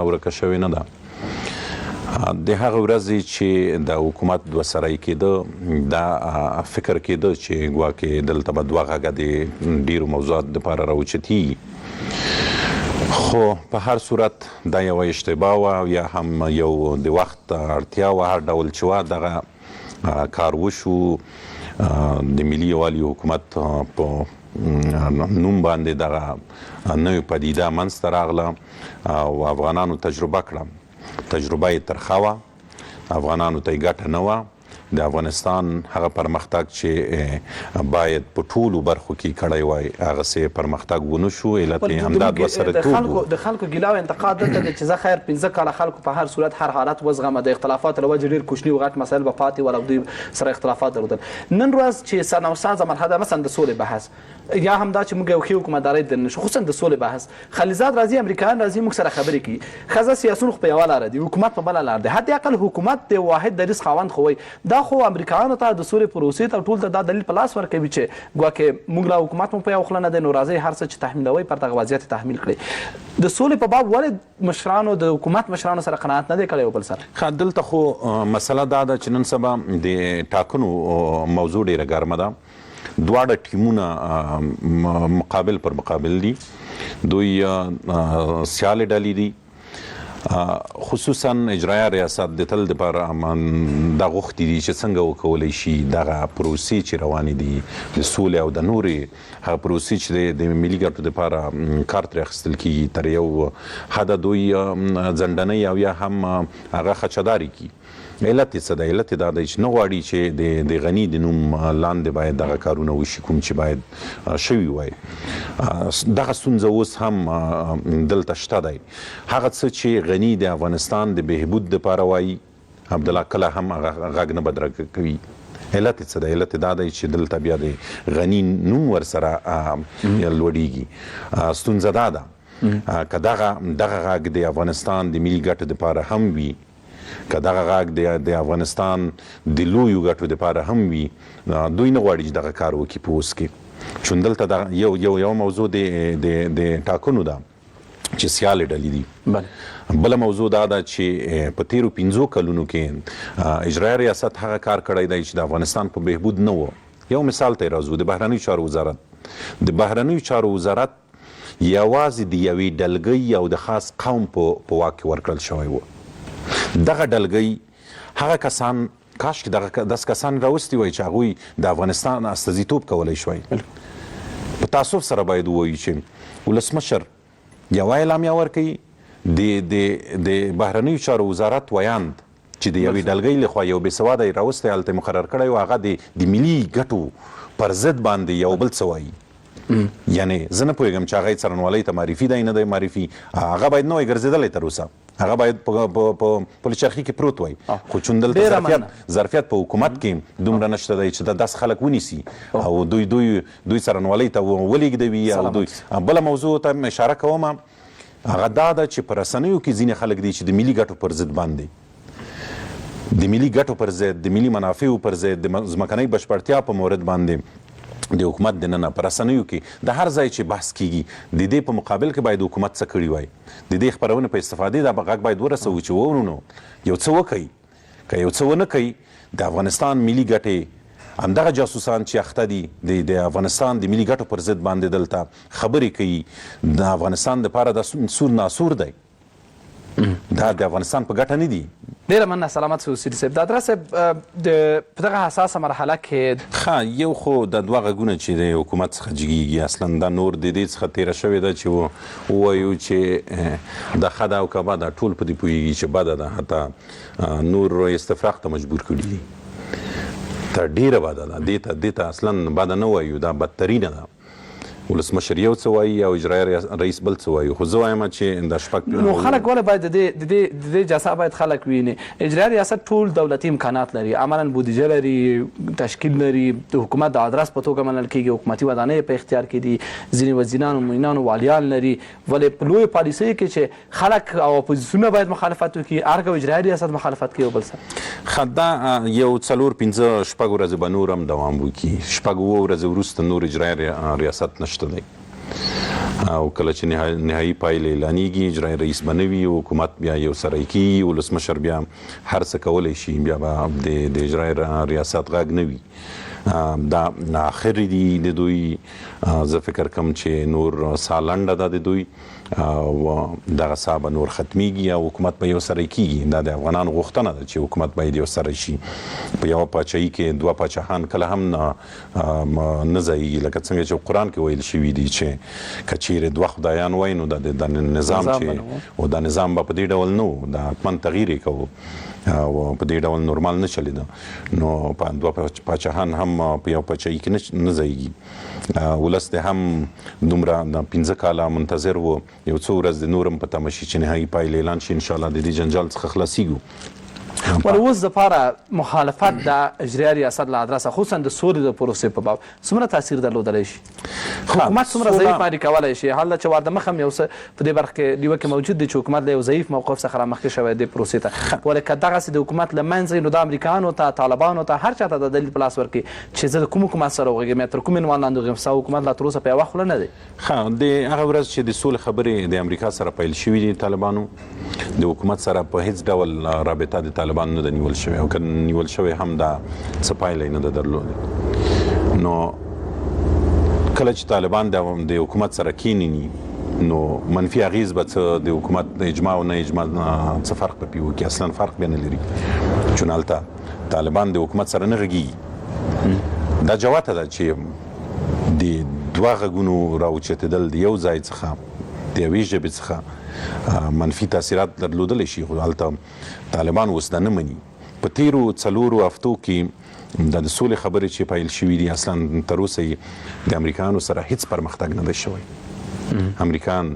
ورکه شوې نه ده. د هغه ورځې چې د حکومت دوه سرای کېده دا فکر کېده چې ګواکې دلته به دوه غږه د ډېرو موضوعاتو دپاره راوچتېږي، خو په هر صورت دا یوه اشتباه وه او یا هم یو د وخت اړتیا وه. هر ډول چې وه دغه کار وشو. د ملي یووالي حکومت په نوم باندې دغه نوې پدیده منځته راغله او افغانانو تجربه کړه. تجربه یې ترخه وه، افغانانو ته یې ګټه نه وه. د افغانستان هغه پرمختګ چې باید په ټولو برخو کې کړی وای هغسې پرمختګ ونه شو. علت یې همدا دوه سرتوب و. د خلکو ګیله او انتقاد دلته دی چې زه خیر 15 کاله خلکو په هر صورت هر حالت وزغمه، د اختلافاتو له وجې ډېر کوچني او غټ مسایل به پاتې ول او دوی سره اختلافات درلودل. نن ورځ چې سرنوسازه مرحله ده، مثلا د سولې بحث یا هم دا چې موږ یو ښې حکومتدارۍ دننه شو، خصوصا د سولې بحث، خلیزات راځي، امریکایان راځي، موږ سره خبرې کوي. ښځه سیاسون خو په یوه لاره دي، حکومت په بله لاره دی. حداقل حکومت د واحد دریځ خاوند خو وایي. دا خو امریکایانو ته د سولې پروسې ته ټول ته دا دلیل په لاس ورکوي چې ګواکې موږ لا حکومت مو په یو خوله نه دی، نو راځئ هر څه چې تحمیلوئ پر دغه وضعیت تحمیل کړئ. د سولې په باب ولې مشرانو د حکومت مشرانو سره قناعت نه دی کړی یو بل سره؟ دلته خو مسله دا ده چې نن سبا د ټاکنو موضوع ډېره ګرمه ده. دواړه ټیمونه مقابل پر مقابل دي، دوی سیالې ډلې دي. خصوصا اجرایه ریاست د تل دپاره دا غوښتي دي چې څنګه وکولی شي دغه پروسې چې روانې دي د سولې او د نورې هغه پروسې چې د ملي ګټو دپاره کار ترې اخیستل کېږي تر یو حده دوی ځنډنۍ او یا هم هغه خچهداري کړي. علت یې څه دی؟ علت یې دا دی چې نه غواړي چې د غني د نوم لاندې باید دغه کارونه وشي کوم چې باید شوي وای. دغه ستونزه اوس هم دلته شته دی. هغه څه چې غني د افغانستان د بهبود دپاره وایي، عبدالله کله هم هغه غږ نه بدرګه کوي. علت یې څه دی؟ علت یې دا دی چې دلته بیا د غني نوم ورسره لوړیږي. ستونزه دا ده که دغه غږ د افغانستان د ملي ګټو دپاره هم وي، که دغه غږ د افغانستان د لویو ګټو دپاره هم وي، دوی نه غواړي چې دغه کار وکړي په اوس کې. چون دلته یو موضوع د ټاکنو ده چې سیالې ډلې دي. بله موضوع دا ده چې په تیرو 15 کلونو کې اجرایه ریاست هغه کار کړی دی چې د افغانستان په بهبود نه و. یو مثال ته راځو، د بهرنیو چارو وزارت. د بهرنیو چارو وزارت یوازې د یوې ډلګۍ او د خاص قوم په واک کې ورکړل شوی و. دغه ډلګۍ هغه کسان کاشکې داسې کسان راوستي وای چې هغوی د افغانستان استازیتوب کولی شوی. په تاسف سره باید ووایو چې ولسمشر یوه اعلامیه ورکوي، د بهرنیو چارو وزارت ویاند چې د یوې ډلګۍ لخوا یو بې سواده یې راوستی هلته مقرر کړی و، هغه د ملي ګټو پر ضد باندې یو بل څه وایي. یعنې زه نه پوهېږم چې هغه یې څرنګوالۍ ته معرفي دی نه دی معرفي، هغه باید نه وای ګرځېدلی تر اوسه، هغه باید په پلچرخي کې پروت وای. خو چون دلته ظرفیت په حکومت کې دومره نشته دی چې داسې خلک ونیسي او دوی څرنګوالۍ ته ولېږدوي. او دوی بله موضوع ته اشاره کوم، هغه دا ده چې په رسنیو کې ځینې خلک دي چې د ملي ګټو پر ضد باندې، د ملي ګټو پر ضد، د ملي منافعو پر ضد، د ځمکنۍ بشپړتیا په مورد باندې د حکومت دننه په رسنیو کې د هر ځای چې بحث کیږي د دې په مقابل کې باید حکومت څه کړي وای. د دې خپرونې په استفادې دا غږ باید ورسوو چې وورونو یو څه وکړي. که یو څه ونه کوي، د افغانستان ملي ګټې همدغه جاسوسان چې اخته دي د افغانستان د ملي ګټو پر ضد باندې دلته خبرې کوي، د افغانستان دپاره دا سور ناسور دی، دا د افغانستان په ګټه نه دي. ډېره مننه سلامت سي اصولي صاحب. د ادرس صاحب په دغه حساسه مرحله کې یو خو د دوه غږونه چې د حکومت څخه جګیږي، اصلا دا نور د دې څخه تېره شوې ده چې ووایو چې دا ښه ده او که بده، ټول په دې پوهېږي چې بده ده. حتی نور استفراق ته مجبور کړي دي، تر ډېره بده ده. دې ته اصلا بده نه وایو، دا بدترینه ده. ولسمشر یو څه وایي او اجرایه رئیس بل څه وایي. خو زه وایم چې دا شپږ نو خلک ولې باید د دې جلسه باید خلک ویني. اجرایه ریاست ټول دولتي امکانات لري، عملا بودیجه لري، تشکیل لري، د حکومت د ادرس په توګه منل کېږي، حکومتي ودانۍ په اختیار کې دي، ځینې وزیران معینان والیان لري. ولې په لویو پالیسیو کې چې خلک او اپوزیسیونونه باید مخالفت وکړي، هر اجرایه ریاست مخالفت کوي یو بل سره؟ دا یو 4-5 شپږ ورځې به نور هم دوام وکړي. 6-7 ورځې وروسته نور اجرایه ریاست نشته دی. او کله چې نهایي پایلې اعلانېږي اجرایي رئیس به نه وي حکومت بیا یو سری کېږي ولسمشر بیا هر څه کولی شي بیا به د اجرایي ریاست غږ نه وي دا آخر دي د دوی زه فکر کوم چې نور سا لنډه ده د دوی او دغه سا به نور ختمیږي او حکومت به یو سری کېږي دا د افغانانو غوښتنه ده چې حکومت باید یو سری شي په یوه پاچاهي کې دوه پاچاهان کله هم نه ځایږي لکه څنګه چې قرآن کې ویل شوي دي چې که چیرې دوه خدایان وای نو د نظام چې او دا نظام به په دې ډول نه و دا حتما تغییر یې کوو او په دې ډول نورمال نه چلیده نو په دوه پاچاهان هم په یو پاچاهي کې نه ځایږي ولس د هم دومره 15 کاله منتظر و یو څو ورځې د نورم په تمه شي چې نهایي پایلې اعلان شي انشاءالله د دې جنجال څخه خلاصیږو ولې اوس دپاره مخالفت د اجرایي ریاست له ادرسه خصوصا د سولې د پروسې په باب څومره تاثیر درلودلی شي حکومت څومره ضعیف معرفي کولی شي حال دا چې ور دمخه هم یو څه په دې برخه کې نیوکې موجود دي چې حکومت له یو ضعیف موقف څخه رامخکې شوی دی پروسې ته ولې که دغسې د حکومت له منځه نو د امریکایانو ته طالبانو ته هر چا ته د دلیل په لاس ورکړي چې زه د کوم حکومت سره وغږېږم یا تر کوم عنوان لاندې وغږېږم ستا حکومت لا تر اوسه په یوه خوله نه دی د هغه ورځ چې د سولې خبرې د امریکا سره پیل شوي دي طالبانو د حکومت سره په هیڅ ډول رابطه د طالبانو نه ده نیول شوې او که نیول شوې هم دا څه پایله نه ده درلودې نو کله چې طالبان د حکومت سره کینینی نو منفي اغیز به څه د حکومت د اجماع او نه اجماع څه فرق به پې وکړي اصلا فرق به نه لري چون هلته طالبان د حکومت سره نه غږیږي دا جواته ده چې د دوه غږونو راوچتېدل د یو ځای څخه د یوې ژبې څخه منفي تاثیرات درلودلی شي خو هلته طالبان اوس دا نه مني په تیرو 4 هفتو کې د سولې خبرې چې پیل شوي دي اصلا تر اوسه یې د امریکایانو سره هیڅ پرمختګ نه دی شوی امریکایان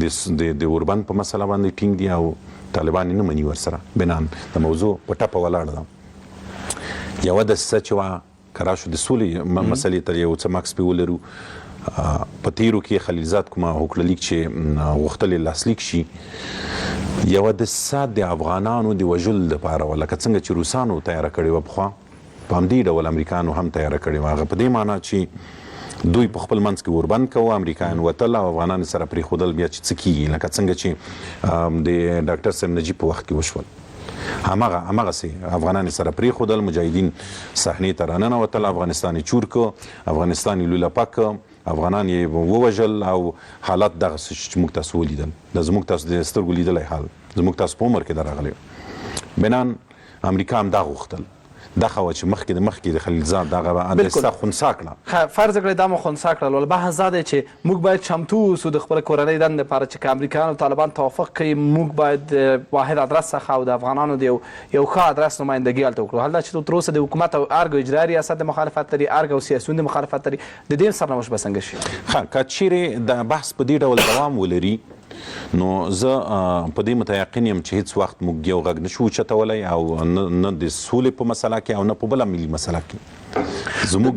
د اوربند په مسله باندې ټینګ دي او طالبان نه مني ورسره بنان د موضوع په ټپه ولاړه ده یوه دسیسه چې وه که راشو د سولې مسلې ته یو څه مکس پې ولرو په تیرو کې خلیلزاد کومه هوکړلیک چې غوښتلې لاسلیک شي یوه دسیسه د افغانانو د وژلو دپاره وه لکه څنګه چې روسانو تیاره کړې وه پخوا په همدې ډول امریکایانو هم تیاره کړې وه هغه په دې معنا چې دوی په خپل منځ کې اوربند کوه امریکایان وتل او افغانان سره پرېښودل بیا چې څه کېږي لکه څنګه چې د ډاکټر صاحب نجیب په وخت کې وشول همغسې افغانان سره پرېښودل مجاهدین صحنې ته راننوتل افغانستان یې چور که افغانستان یې لولپه که افغانان یې ووژل او حالات دغسې چې موږ تاسو ولیدل دا زموږ تاسو د سترګو لیدلی حال زموږ تاسو په عمر کې دا راغلی بنان امریکا هم دا غوښتل دغه وه چې مخکې د خلیلزاد دغه دسیسه خنثی کړه فرض کړئ دا مو خنثی کړل ول بحث دا دی چې موږ باید چمتو اوسو د خپل کورنۍ دندې لپاره چې که امریکایان او طالبان توافق کوي موږ باید واحد ادرس څخه او د افغانانو د یو ښه ادرس نمایندګي هلته وکړو هلته چې تر اوسه د حکومت او ارګ اجرایي ریاست د مخالفت لري ارګ او سیاسیون د مخالفت لري د دې سرنوشت به څنګه شي ښه که چیرې د بحث په دې ډول دوام ولري نو زه په دې متیقن یم چې هیڅ وخت موږ یو غږ نشو اوچتولی او نه د سولې په مسله کې او نه په بله ملي مسله کې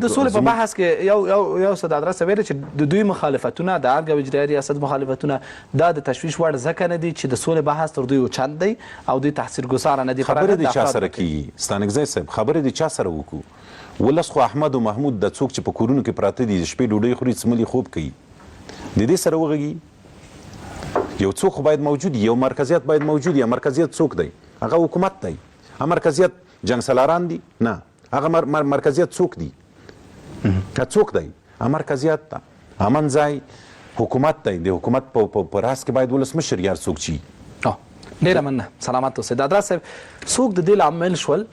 د سولې په بحث کې یو څه د ادرسه ویلې چې د دوی مخالفتونه د ارګ او اجرایي ریاست مخالفتونه دا د تشویش وړ ځکه نه دي چې د سولې بحث تر دوی اوچت دی او دوی تاثیرګذاره نه دي خبرې د چا سره کېږي ستانکزی صاحب خبرې د چا سره وکړو ولس خو احمد او محمود د څوک چې په کورونو کې پراته دي د شپې ډوډۍ خوري څملي خوب کوي د دې سره وغږي یو څوک خو باید موجود یو مرکزیت باید موجود یا مرکزیت څوک دی هغه حکومت دی مرکزیت جنګ سالاران دي نه هغه مرکزیت څوک دی که څوک دی مرکزیت ته امن ځای حکومت دی د حکومت په راس کې باید ولسمشر یار څوک چی ډېره مننه سلامت اوسئ د ادرس صاحب څوک د دې لامل شول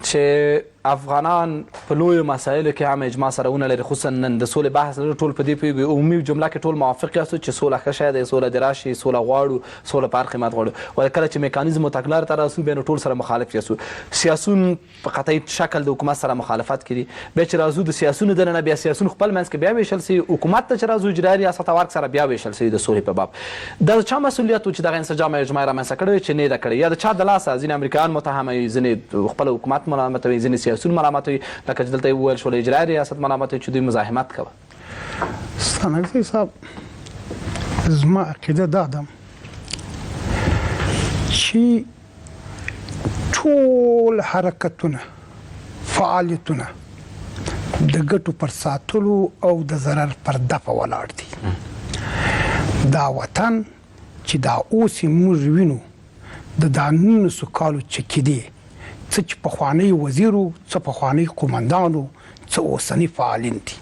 چې افغانان په لویو مسایلو کې هم اجماع سره ونه لري خصوصا نن د سولې بحث لري ټول په دې پوهېږو عمومي جمله کې ټول موافق یاستو چې سوله ښه شی دی سوله دې راشي سوله غواړو سوله په هر قیمت غواړو ولې کله چې میکانیزم و تګلارې ته راسو بیا نو ټول سره مخالف یاستو سیاسون په قطعي شکل د حکومت سره مخالفت کړي بیا چې راځو د سیاسونو دننه بیا سیاسون خپل منځ کې بیا ویشل سي حکومت ته چې راځو اجرایي ریاست او ارګ سره بیا ویشل سي د سولې په باب دا چا مسؤلیت و چې دغه انسجام اجماع رامنځته کړی چې نه ده کړی یا د چا د لاسه ځینې امریکایان متهموي ځینې خپل حکومت ملامتوي ځینې سیاسون ملامتوي لکه چې دلته یې وویل شول اجرایي ریاست ملامتوي چې دوی مزاحمت کوه ستانکزی صاحب زما عقیده دا ده چې ټول حرکتونه فعالیتونه د ګټو پر ساتلو او د ضرر پر دفع ولاړ دي دا وطن چې دا اوس یې موږ وینو د دا 1900 کالو چکیدې څه چې پخوانی وزیر و څه پخوانی قومندان و څه اوسني فعالین دي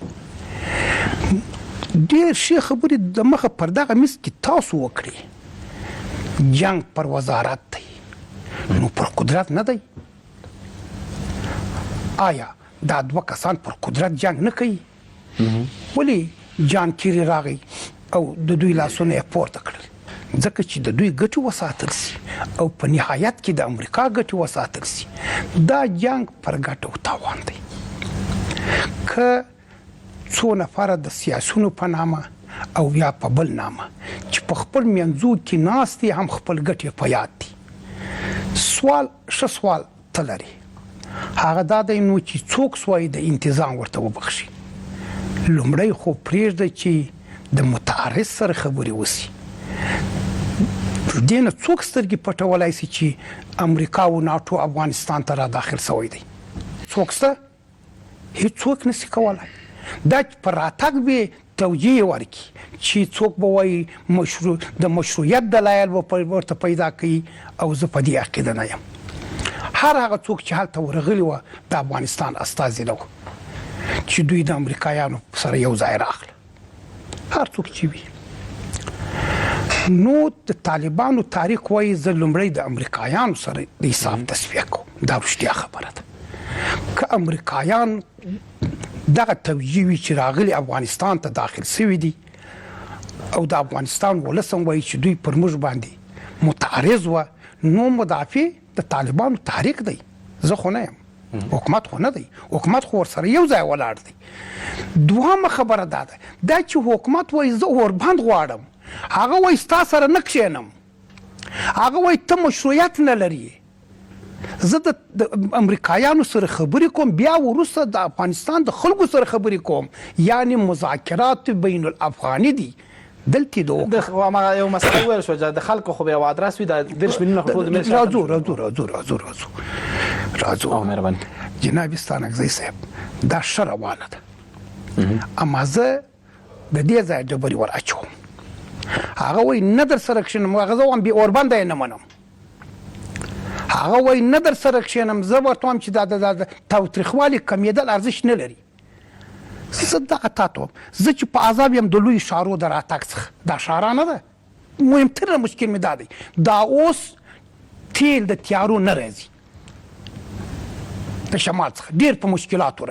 ډېر ښې خبرې د مخه پر دغه میز کې تاسو وکړې جنگ پر وزارت دی نو پر قدرت نه دی آیا دا دوه کسان پر قدرت جنگ نه کوي ولې جان کیری راغی او د دوی لاسونه یې پورته کړل ځکه چې د دوی ګټې وساتل سي او په نهایت کې د امریکا ګټې وساتل سي دا جنگ پر ګټه او تاوان دی که څو نفره د سیاسونو په نامه او یا په بل نامه چې په خپل منځو کې ناست دي هم خپل ګټې په یاد دي ښه سوال ته لري هغه دا دی نو چې څوک سوای د انتظام ورته وبخشي لومړی خو پرېږده چې د متعارض سره خبرې وسي دې نه څوک سترګې پټولی سي چې امریکا او ناټو افغانستان ته را داخل سوی دی څوک شته هیڅوک نشي کولی دا پر راتګ به توجیه ورکړي چې څوک به وایي د مشروعیت دلایل به ورته پیدا کوي او زه په دې عقیده نه یم هر هغه څوک چې هلته ورغلي وه د افغانستان استازي نه و چې دوی د امریکایانو سره یو ځای راغله هر څوک چې وي نو د طالبانو تاریخ وایي زه لومړی د امریکایانو سره د حساب تصفیه کوم دا رښتیا خبره ده که امریکایان دغه توجیه وي چې راغلي افغانستان ته داخل سوي دي او د افغانستان ولس هم وایي چې دوی پر موږ باندې متعرض وه نو مدافع د طالبانو تحریک دی زه خو نه یم حکومت خو نه دی حکومت خو ورسره یو ځای ولاړ دی دوهمه خبره دا ده دا چې حکومت وایي زه اوربند غواړم هغه وایي ستا سره نه کښېنم هغه وایي ته مشروعیت نه لري زه د امریکایانو سره خبرې کوم بیا وروسته د افغانستان د خلکو سره خبرې کوم یعنی مذاکرات بین الافغاني دي دلته یو مسله ویل شو د خلکو خو به یو ادرس وي د 10 میلیونه خلکو د راځو مهرباني جناب ستانکزی صاحب دا ښه روانه ده اما زه د دې ځای ډبرې ور اچوم هغه وایي نه در سره کښېنم هغه زه وایم بې اوربنده یې نه منم هغه وایي نه در سره کښېنم زه ورته وایم چې دا د تاوتریخوالي کمیدل ارزښت نه لري زه دغه تاته وم زه چې په عذاب یم د لویو ښارو د راتګ څخه دا ښارانه ده مهمتره مشکل مې دا دی دا اوس تیل د تیارو نه راځي د شمال څخه ډېر په مشکلاتو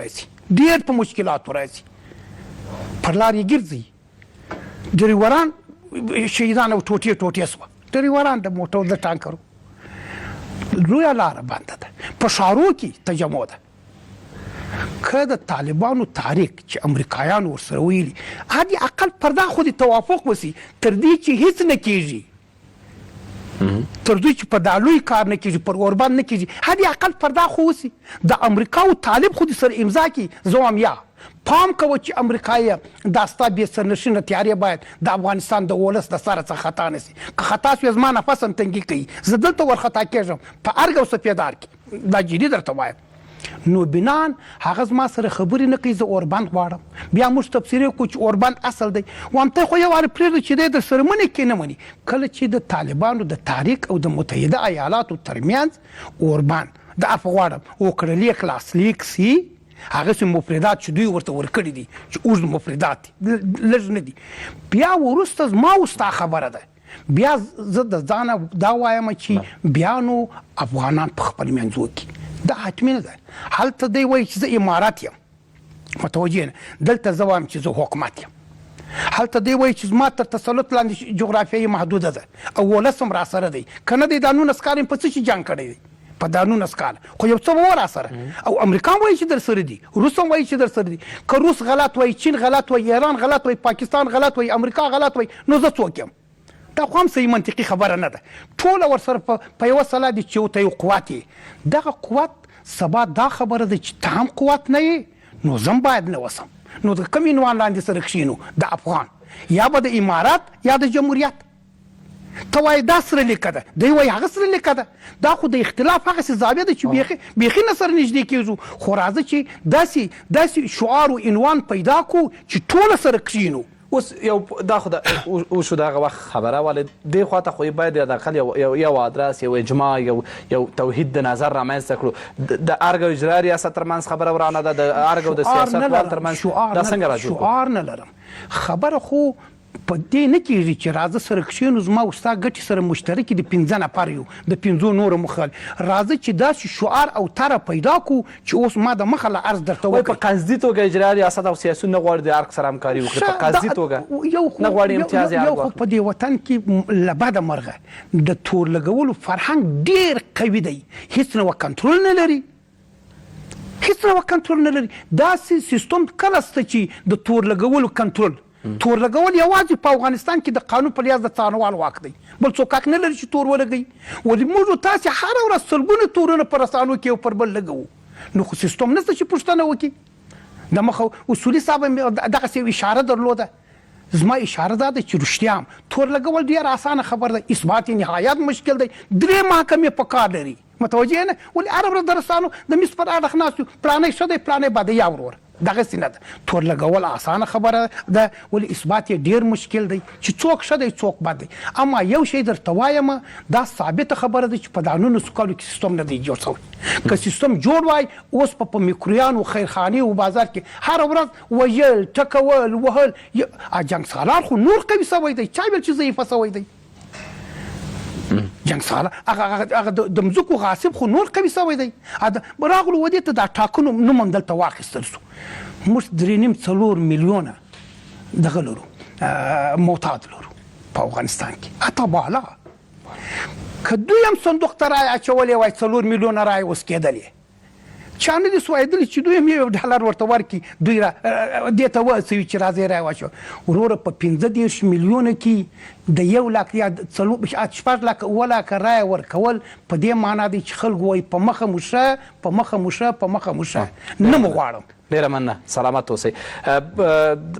راځي پر لار یې ګرځي ډریوران شهیدان او ټوټې سوه ډریوران د موټرو د ټانکرو لویه لاره بنده ده په ښارو کې تجمع ده که د طالبانو تاریخ چې امریکایانو ورسره ویلي حدي اقل پر دا خو د توافق وسي تر دې چې هیڅ نه کېږي تر دوی چې په دا لوی کار نه کېږي پر اوربند نه کېږي حدي اقل پر دا خو وسي د امریکا او طالب خو د سره امضا کړي زه وایم یا پام کوه چې امریکایه دا ستا بې سرنشینه تیارې باید د افغانستان د ولس د سره څخه خطا نه سي که خطا سوې زما نفس هم تنګي کوي زه دلته ورخطا کېږم په ارګ او سپېدار کې دا جدي درته وایم نو بنان هغه زما سره خبرې نه کوي زه اوربند غواړم بیا موږ تفسیرې کوو چې اوربند اصل دی وایم ته خو یو وارې پرېږده چې دی در سره منې کې نه مني کله چې د طالبانو د تاریخ او د متحده ایالاتو ترمنځ اوربند د عفو غواړم وکړلې خلاصلیک سي هغه مفردات چې دوی ورته ورکړي دي چې اوږد مفردات لږ نه دي بیا وروسته زما وستا خبره ده بیا زه د ځانه دا وایم چې بیا نو افغانان په خپل منځو کې دا حتمي نه ده هلته دی وایي چې زه امارات یم متوجه نه دلته زه وایم چې زه حکومت یم هلته دی وایي چې زما تر تسلط لاندې جغرافیایي محدوده ده او ولس هم راسره دی که نه دی دا 19 کال په څه شي جنګ کړی دی په دا 19 کال خو یو څه به راسره او امریکا وایي چې در سره دي روس هم وایي چې در سره دي که روس غلط وایي چین غلط وایي ایران غلط وایي پاکستان غلط وایي امریکا غلط وایي نو زه څوک یم دا خو هم صحیح منطقي خبره نه ده ټوله ورسره په یوه سلا دي چې ته یو قوت یې دغه قوت سبا دا خبره ده چې ته هم قوت نه یې نو زه هم باید نه وسم نو د کوم عنوان لاندې سره کښېنو د افغان یا به د امارات یا د جمهوریت ته وایې دا سره لیکه ده دی وایي هغه سره لیکه ده دا خو د اختلاف هغسې زاویه ده چې بیخي نه سره نږدې کېږو خو راځه چې داسې شعار و عنوان پیدا کړو چې ټوله سره کښېنو اوس یو دا خو وشو دغه وخت خبره ولې دې خواته خو باید حداقل یو ادرس یو اجماع یو توحید د نظر رامنځته کړو د ارګ او اجرا ریاست ترمنځ خبره ورانه ده د ارګ او د سیاستوال ترمنځ دا څنګه راځي شعار نه لرم خبره خو په دې نه کېږي چې راځه سره کښېنو زما او ستا ګټې سره مشترکې د 15 نفر یو د 15 نورو مخال راځه چې داسې شعار او طرح پیدا کړو چې اوس ما د مخه له عرض درته وایي په قصدي توګه اجرا ریاست او سیاسون نه غواړي د ارګ سره همکاري وکړي په قصدي توګه نه غواړي امتیاز یو خو په دې وطن کې له بده مرغه د تور لګولو فرهنګ ډېر قوي دی هېڅ نه کنټرول نه لري هېڅ نه کنټرول نه لري داسې سیستم کله شته چې د تور لګولو کنټرول تور لګول یوازې په افغانستان کې د قانون په لیاز د څارنوال واک دی بل څوک حق نه لري چې تور ولګوي ولې موږ تاسې هره ورځ سلګونه تورونه په رسانو کې یو پر بل لګوو نو خو سیستم نشته چې پوښتنه وکړي د مخه اصولي صاحب دغسې یو اشاره درلوده زما اشاره دا ده چې رښتیا هم تور لګول ډېره اسانه خبر ده اثبات نهایت مشکل دی 3 محکمې په کار لري متوجه نه ولې هره ورځ د رسانو د میز پر اړخ ناست یو پلانی ښه دی پلانی بد دی یا ورور دغسې نه ده تور لګول اسانه خبره ده ولې اثبات یې ډېر مشکل دی چې څوک ښه دی څوک بد دی اما یو شی درته وایم دا ثابته خبره ده چې په دا 19 کالو کې سیستم نه دی جوړ شوی که سیستم جوړ وای اوس په میکرویانو خیرخانې او بازار کې هره ورځ وژل ټکول وهل جنګ سالار خو نور قوي سوی دی چا ویل چې ضعیفه سوی دی جنګ ساله هغه د مځکو غاصب خو نور قوي سوی دی راغلو ودې ته دا ټاکنو نوم هم دلته واخیستل سو موږ 3.4 میلیونه دغه لرو معتاد لرو په افغانستان کې اته بالا که دوی هم صندوق ته رای اچولې وای 4 میلیونه رای اوس کېدلې چا نه دي سوایدلي چې دوی هم $1 ورته ورکړي دوی دې ته وهڅوي چې راځئ رای واچوه وروره په 15 میلیونه کې د 1 لک یا 4 لک 7 لک رای ورکول په دې معنا دی چې خلکو وایي په مخه مو شه په مخه مو شه په مخه مو شه نه مو غواړم ډیره مننه سلامت اوسئ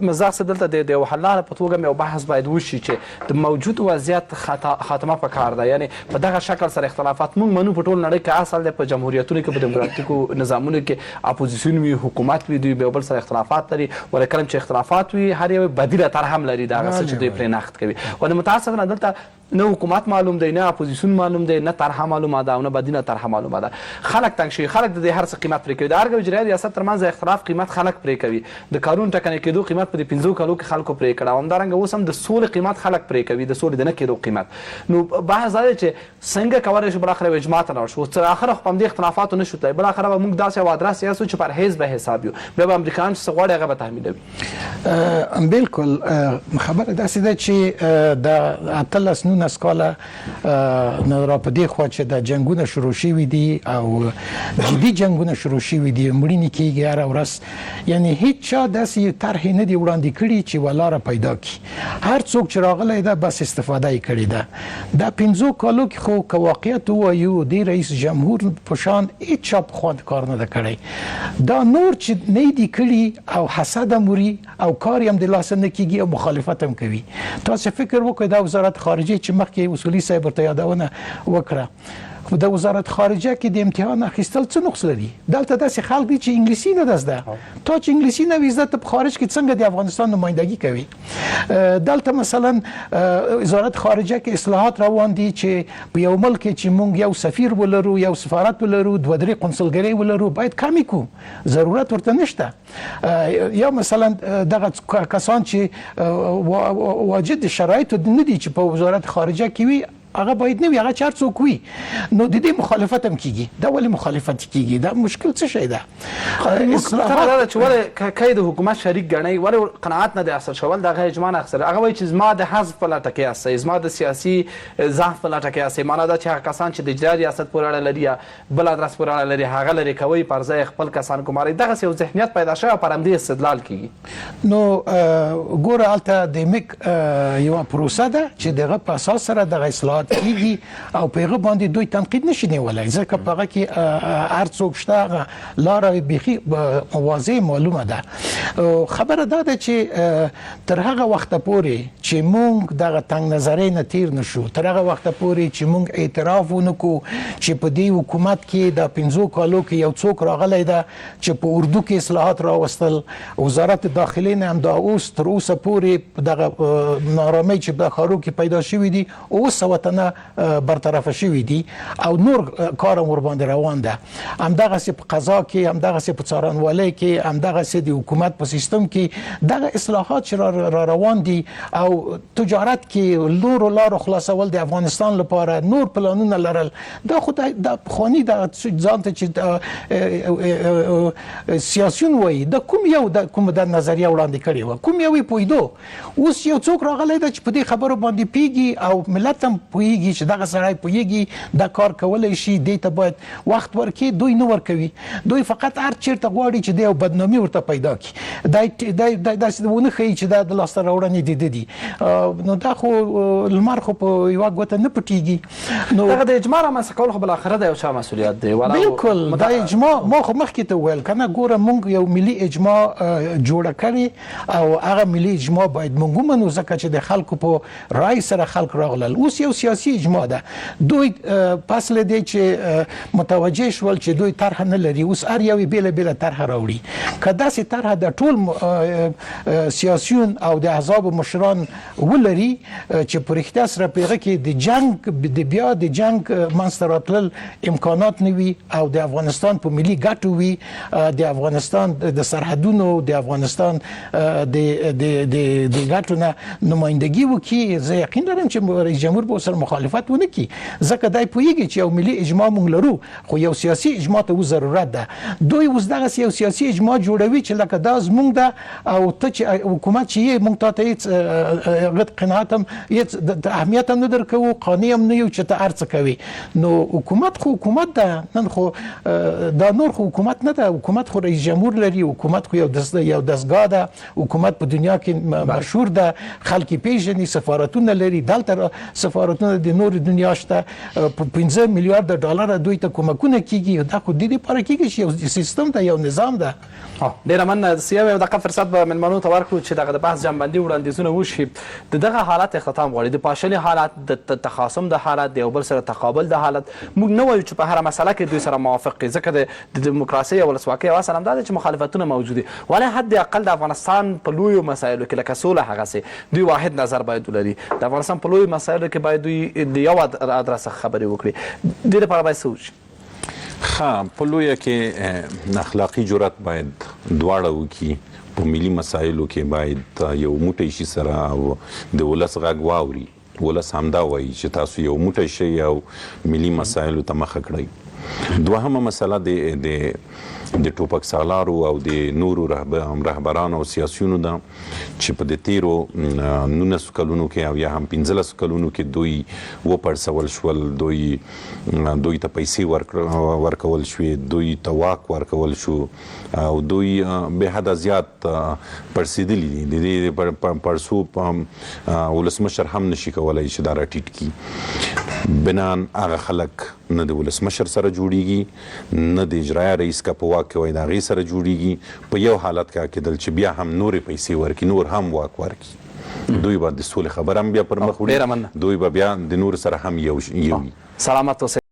مزاح صاحب دلته د یو حل لاره په توګه مې یو بحث باید وشي چې د موجود وضعیت خاتمه پکار ده یعنې په دغه شکل سره اختلافات موږ منو په ټول نړۍ کې اصل دی په جمهوریتونو کې په دیموکراتیکو نظامونو کې اپوزیسیون وي حکومت وي دوی یو بل سره اختلافات لري ولې کله چې اختلافات وي هر یو بدیله طرح هم لري د هغه څه چې دوی پرې نقد کوي ولې متاسفانه دلته نه حکومت معلوم دی نه اپوزیسیون معلوم دی نه طرحه معلومه ده او نه بدیله طرحه معلومه ده خلک تنګ شوي خلک د دې هر څه قیمت پرې کوي د ارګ او اجرایي ریاست ترمنځ اختلاف قیمت خلک پرې کوي د قانون ټاکنې کېدو قیمت په دې 15 کالو کې خلکو پرې کړه همدارنګه اوس هم د سولې قیمت خلک پرې کوي د سولې د نه کېدو قیمت نو بحث دا دی چې څنګه کولی شو بالاخره یو اجماع ته لاړ شو تر اخره خو په همدې اختلافاتو نه شو تللی بالاخره به موږ داسې یو ادرس یاستو چې پرهیز به حساب یو بیا به امریکایان چې څه غواړي هغه به تحمیلوي بالکل خبره داسې ده چې د 18 کاله نه را په دې خوا چې د جنگونه شروع شوي دي او جدي جنگونه شروع شوي دي مړینې کېږي هره ورځ یعنی هیڅ چا داسې یو طرحې نه دي وړاندې کړي چې ولاره پیدا کړي هر څوک چې راغلی ده بس استفاده یې کړې ده دا 15 کالو کې خو که واقعیت ووایو د رئیس جمهور په شان هیڅ چا پخوا کار نه ده کړی دا نور چې نه دي کړي او حسد هم مري او کار یې هم د لاسه نه کېږي او مخالفت هم کوي تاسو فکر وکړئ دا وزارت خارجه چې مخکې اصولي صاحب ورته یادونه وکړه خو د وزارت خارجه کې د امتحان اخیستل څه نقص لري دلته داسې خلک دي چې انګلیسي نه ده زده تا چې انګلیسي نه وي زده ته په خارج کې څنګه د افغانستان نمایندګي کوي دلته مثلا وزارت خارجه کې اصلاحات روان دي چې په یو ملک کې چې مونږ یو سفیر ولرو یو سفارت ولرو 2-3 قونسلګرۍ ولرو باید کمی کو ضرورت ورته نشته یا مثلا دغه کسان چې واجد شرایط نه دي چې په وزارت خارجه کې وي هغه باید نه وي هغه چار څوک وي نو د دې مخالفت هم کیږي دا ولې مخالفت کیږي دا مشکل څه شی ده اصلاحات دا چې ولې کای د حکومت شریک ګڼي ولې قناعت نه دی اثر شول دغه اجماع نه اخسر هغه وایي چې زما د حذف په لټه کې اسي زما د سیاسي ضعف په لټه کې اسي معنا دا چې هغه کسان چې د اجرایي ریاست پورې اړه لري یا بل ادرس پورې اړه لري هغه لري کوي پر ځای خپل کسان کوماري دغه یو ذهنیت پیدا شوی پر همدې استدلال کیږي نو ګوره الته د میک یو پروسه ده چې دغه په اساس سره دغه اصلاحات صحت کیږي او په هغه باندې دوی تنقید نشي نیولای ځکه په هغه کې هر څوک شته لاره بيخي واضح معلومه ده. خبره ده چې تر هغه وخت پورې چې مونږ دغه تنگ نظرۍ نه تیر نشو، تر هغه وخت پورې چې مونږ اعتراف ونکو چې په دې حکومت کې د 15 کالو کې یو څوک راغلی ده چې په اردو کې اصلاحات راوستل، وزارت داخلي نه هم دا اوس تر اوسه پورې دغه نارامۍ چې په ښارو کې پیدا شوي دي اوس وطنه برطرفه شوي دي او نور کار ور باندې روان ده. همدغسې په قضا کې، همدغسې په څارنوالۍ کې، همدغسې د حکومت په سیستم کې دغه اصلاحات چې را روان دي او تجارت کې نور لارو خلاصول د افغانستان لپاره نور پلانونه لرل، دا خو د پخواني د ځان ته چې سیاسيون وایي د کوم یو د کوم د نظریه وړاندې کړې و، کوم یو پویدو اوس یو څوک راغلی دی چې په دې خبرو باندې پیږي او ملت هم پوهیږي چې دغه سړی پوهیږي دا کار کولی شي، دې ته باید وخت ورکړي. دوی نه ورکوي، دوی فقط هر چیرته غواړي چې د یو بدنامي ورته پیدا کړي، دا داسې ونه ښیي چې دا د لاسته راوړنې دي. نو دا خو لمر خو په یوه ګوته نه پټیږي. نو دغه د اجماع رامنځته کول خو بالاخره د یو چا مسؤلیت دی. بالکل دا اجماع ما خو مخکې ته ویل کنه، ګوره مونږ یو ملي اجماع جوړه کړې او هغه ملي اجماع باید مونږ ومنو ځکه چې د خلکو په رای سره خلک راغلل. اوس یو سیاسي اجماع ده، دوی پس له دې چې متوجه شول چې دوی طرح نه لري، اوس هر یو بیله بیله طرح راوړي. که داسې طرح د ټول سیاسيون او د احزاب مشران ولري چې په رښتیا سره په هغه کې د جنگ د بیا د جنگ منځته راتلل امکانات نه وي او د افغانستان په ملي ګټو وي، د افغانستان د سرحدونو، د افغانستان د ګټو نه نمایندګي وکړي، زه یقین لرم چې رئیس جمهور به سره مخالفت ونه کړي ځکه دی پوهیږي چې یو ملي اجماع مونږ لرو خو یو سیاسي اجماع ته ضرورت ده. دوی اوس دغه یو سیاسي اجماع جوړوي چې لکه دا زمونږ ده او ته چې حکومت چې یې مونږ ته هیڅ قناعت هم هیڅ اهمیت هم نه درکوو، قانع هم نه یو چې ته هر څه کوي. نو حکومت خو حکومت ده، نن خو دا نور خو حکومت نه ده، حکومت خو رئیس جمهور لري، حکومت خو یو دستګاه ده، حکومت په دنیا کې مشهور ده، خلک پیژني، سفارتونه لري، دلته سفارتونه د نور دنیا شته، په 15 میلیارډ ډالر دوی ته کومکونه کیږي. دا خو د دې لپاره کیږي چې یو سیستم ده، یو نظام ده. ډیره مننه. یو دغه فرصت به مېلمنو ته ورکړو چې دغه د بحث جنبندي وړاندیزونه وشي. دغه حالت اختتام غواړي، د پاشلي حالت، د تخاصم د حالت، د یو بل سره تقابل د حالت. موږ نه وایو چې په هره مسله کې دوی سره موافق دي ځکه د دیموکراسۍ او ولسواکۍ او اصل هم دا دی چې مخالفتونه موجود دي، ولی حد اقل د افغانستان په لویو مسایلو کې لکه سوله هغسې دوی واحد نظر باید ولري. د افغانستان په لویو مسایلو کې باید دوی د یو ادرس خبرې وکړي. دې لپاره باید څه وشي؟ په لویه کې اخلاقي جرأت باید دواړه وکړي، په ملي مسایلو کې باید یو موټی شي سره او د ولس غږ واوري. ولس همدا وایي چې تاسو یو موټی شئ او ملي مسایلو ته مخه کړئ. دوهمه مسله د ټوپک سالارو او د نورو رهبرانو او سیاسیونو ده چې په د تیرو 19 کلونو کې او یا هم 15 کلونو کې دوی وپړسول شول، دوی ته پیسې ورکول شوې، دوی ته واک ورکول شو او دوی به حد زیات پړسېدلي دي. د دې پړسو ولسمشر هم نشي کولی چې دا راټیټ کړي. بنان هغه خلک نه د ولسمشر سره جوړیږي، نه د اجرایه رئیس کا په واک کې وای د هغې سره جوړیږي. په یو حالت کې کېدل چې بیا هم نورې پیسې ورکړي، نور هم واک ورکړي. دوی به د سولې خبره هم بیا پر مخ وړي، دوی به بیا د نور سره هم یو وي. سلامت اوسئ.